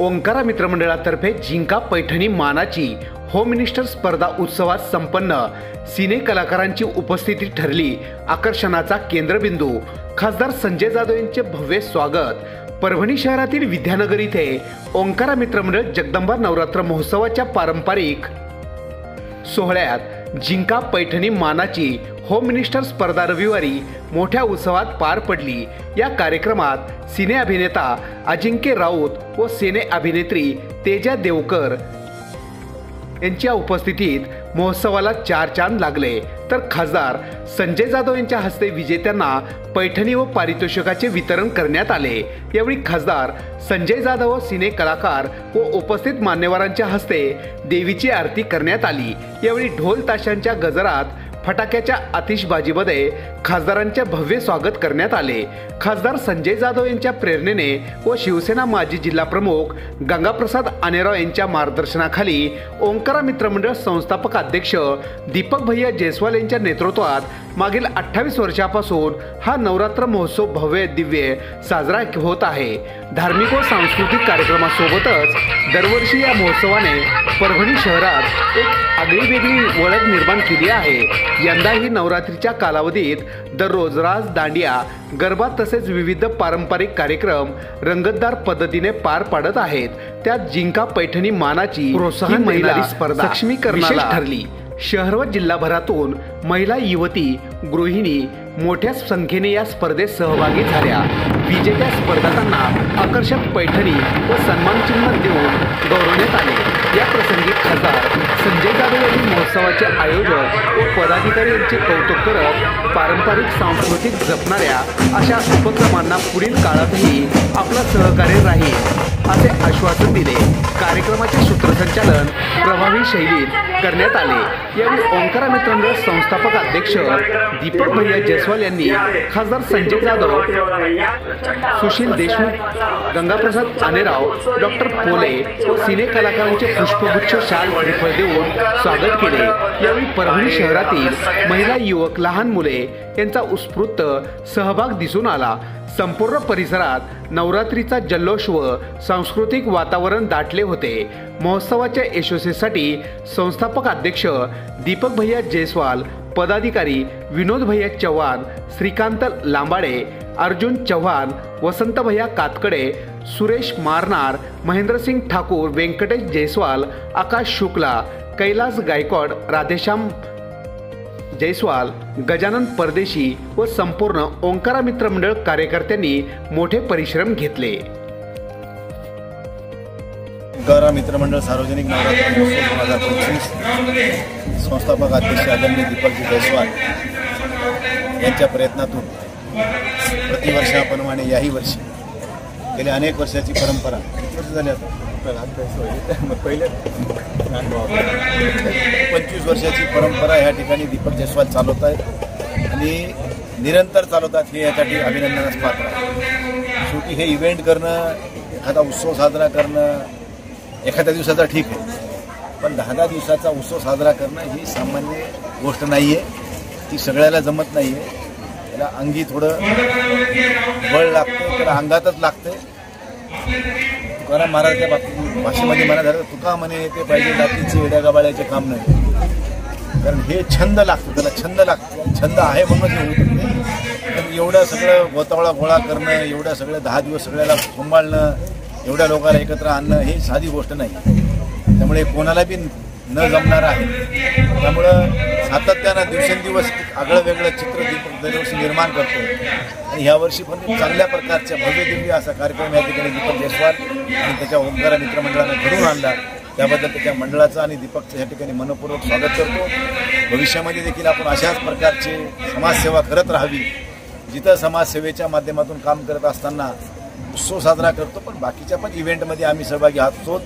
ओंकारा मित्रमंडळातर्फे जिंका पैठणी मानाची home minister स्पर्धा उत्सवात संपन्न सिने कलाकारांची उपस्थिती ठरली आकर्षणाचा केंद्रबिंदू। खासदार संजय जाधव यांचे भव्य स्वागत। परभणी शहरातील विद्यानगर येथे ओंकारा मित्रमंडळ जगदंबा नवरात्र महोत्सवाच्या पारंपरिक सोहळ्यात जिंका पैठणी मानाची होम मिनिस्टर स्पर्धा रविवारी मोठ्या उत्सवात पार पडली। या कार्यक्रमात सिने अभिनेता अजिंक्य राऊत व सिने अभिनेत्री तेजा देवकर यांच्या उपस्थितीत महोत्सवाला चार चांद लागले, तर खासदार संजय जाधव यांच्या हस्ते विजेत्यांना पैठणी व पारितोषिकाचे वितरण करण्यात आले। यावेळी खासदार संजय जाधव व सिने कलाकार व उपस्थित मान्यवरांच्या हस्ते देवीची आरती करण्यात आली। यावेळी ढोल ताशांच्या गजरात फटाक्याच्या आतिषबाजीमध्ये खासदारांचे भव्य स्वागत करण्यात आले। खासदार संजय जाधव यांच्या प्रेरणेने व शिवसेना माजी जिल्हा प्रमुख गंगाप्रसाद आनेराव यांच्या मार्गदर्शनाखाली ओंकारा मित्रमंडळ संस्थापक अध्यक्ष दीपक भैया जयस्वाल यांच्या नेतृत्वात मागील 28 वर्षापासून हा नवरात्र महोत्सव भव्य दिव्य साजरा होत आहे। धार्मिक व सांस्कृतिक कार्यक्रमासोबतच दरवर्षी या महोत्सवाने परभणी शहरात एक आगळीवेगळी ओळख निर्माण केली आहे। यंदाही नवरात्रीच्या कालावधीत दररोज रास, दांडिया, गरबा तसेच विविध पारंपरिक कार्यक्रम रंगतदार पद्धतीने पार पाडत आहेत। त्यात जिंका पैठणी मानाची प्रोत्साहन महिला स्पर्धा सक्षमीकरणाला ठरली। शहर व जिल्हाभरातून महिला, युवती, गृहिणी मोठ्या संख्येने या स्पर्धेत सहभागी झाल्या। विजेत्या स्पर्धकांना आकर्षक पैठणी व सन्मानचिन्ह देऊन गौरवण्यात आले। या प्रसंगी खासदार संजय जाधव यांनी महोत्सवाचे आयोजक व पदाधिकारी यांचे कौतुक करत पारंपरिक सांस्कृतिक जपणाऱ्या अशा उपक्रमांना पुढील काळातही आपलं सहकार्य राहील असे आश्वासन दिले। कार्यक्रमाचे सूत्रसंचालन प्रभावी शैलीत करण्यात आले। यावेळी ओंकारा मित्रमंडळ संस्थापक अध्यक्ष दीपक भैया जयस्वाल यांनी खासदार संजय जाधव, सुशील देशमुख, गंगाप्रसाद आनेराव, डॉक्टर पोले व सिने कलाकारांचे पुष्पगुच्छ, शाल, श्रीफळ देऊन स्वागत केले। यावेळी परभणी शहरातील महिला, युवक, लहान मुले यांचा उत्स्फूर्त सहभाग दिसून आला। संपूर्ण परिसरात नवरात्रीचा जल्लोष व सांस्कृतिक वातावरण दाटले होते। महोत्सवाच्या यशस्वीसाठी संस्थापक अध्यक्ष दीपक भैया जयस्वाल, पदाधिकारी विनोद भैया चव्हाण, श्रीकांत लांबाडे, अर्जुन चव्हाण, वसंत भैया कातकडे, सुरेश मारनार, महेंद्रसिंग ठाकूर, वेंकटेश जयस्वाल, आकाश शुक्ला, कैलास गायकवाड, राधेश्याम जयस्वाल, गजानन परदेशी व संपूर्ण ओंकारा मित्रमंडळ कार्यकर्त्यांनी मोठे परिश्रम घेतले। ओंकारा मित्रमंडळ सार्वजनिक नवरात्र महोत्सव 2025 संस्थापक अध्यक्ष आदरणीय दीपकजी जयस्वाल यांच्या प्रयत्नातून प्रतिवर्षाप्रमाणे याही वर्षी गेल्या अनेक वर्षाची परंपरा, किती वर्ष झाली आता पहिले 25 वर्षाची परंपरा ह्या ठिकाणी दीपक जयस्वाल चालवत आहेत आणि निरंतर चालवतात, हे यासाठी अभिनंदनास पात्र आहे। शेवटी हे इव्हेंट करणं, एखादा उत्सव साजरा करणं एखाद्या दिवसाचा ठीक आहे, पण 10 दिवसाचा उत्सव साजरा करणं ही सामान्य गोष्ट नाही आहे, ती सगळ्याला जमत नाही आहे। त्याला अंगी थोडं बळ लागतं, त्याला अंगातच लागतं। तुकाराम महाराजच्या बाबतीत भाषेमध्ये म्हणा झालं, तुका म्हणे ते पाहिजे जातीचे वेड्या गाबाळ्याचे काम नाही, कारण हे छंद लागतं, त्याला छंद लागतं, छंद आहे म्हणून हे होत नाही। पण एवढं सगळं गोतावळा गोळा करणं, एवढं सगळं 10 दिवस सगळ्याला सांभाळणं, एवढ्या लोकांना एकत्र आणणं ही साधी गोष्ट नाही, त्यामुळे कोणाला बी न जमणार आहे। त्यामुळं सातत्यानं दिवसेंदिवस आगळं वेगळं चित्र दीपक दरवर्षी निर्माण करतो आणि ह्यावर्षी पण चांगल्या प्रकारच्या भव्य दिव्य असा कार्यक्रम या ठिकाणी दीपक जयस्वाल आणि त्याच्या ओंकारा मित्रमंडळानं घडवून आणला, त्याबद्दल त्याच्या मंडळाचं आणि दीपकचं या ठिकाणी मनपूर्वक स्वागत करतो। भविष्यामध्ये देखील आपण अशाच प्रकारचे समाजसेवा करत राहावी। जिथं समाजसेवेच्या माध्यमातून काम करत असताना उत्सव साजरा करतो, पण बाकीच्या पण इव्हेंटमध्ये आम्ही सहभागी आहोत।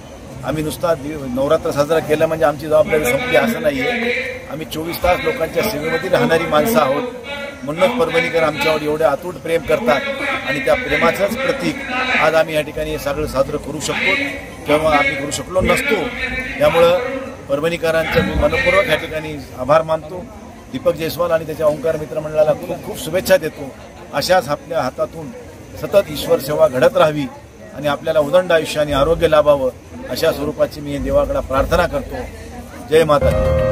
आम्ही नुसता नवरात्र साजरा केलं म्हणजे आमची जबाबदारी संपली असं नाही आहे। आम्ही 24 तास लोकांच्या सेवेमध्ये राहणारी माणसं आहोत, म्हणूनच परभणीकर आमच्यावर एवढे अतूट प्रेम करतात आणि त्या प्रेमाचंच प्रतीक आज आम्ही या ठिकाणी हे सगळं साजरं करू शकतो किंवा आम्ही करू शकलो नसतो। त्यामुळं परभणीकरांचं मी मनपूर्वक या ठिकाणी आभार मानतो। दीपक जयस्वाल आणि त्याच्या ओंकार मित्रमंडळाला खूप खूप शुभेच्छा देतो। अशाच आपल्या हातातून सतत ईश्वर सेवा घडत राहावी आणि आपल्याला उदंड आयुष्य आणि आरोग्य लाभावं अशा स्वरूपाची मी देवाकडे प्रार्थना करतो. जय माता दी.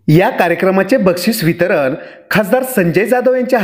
या कार्यक्रमाचे बक्षीस वितरण खासदार संजय जाधव यांच्या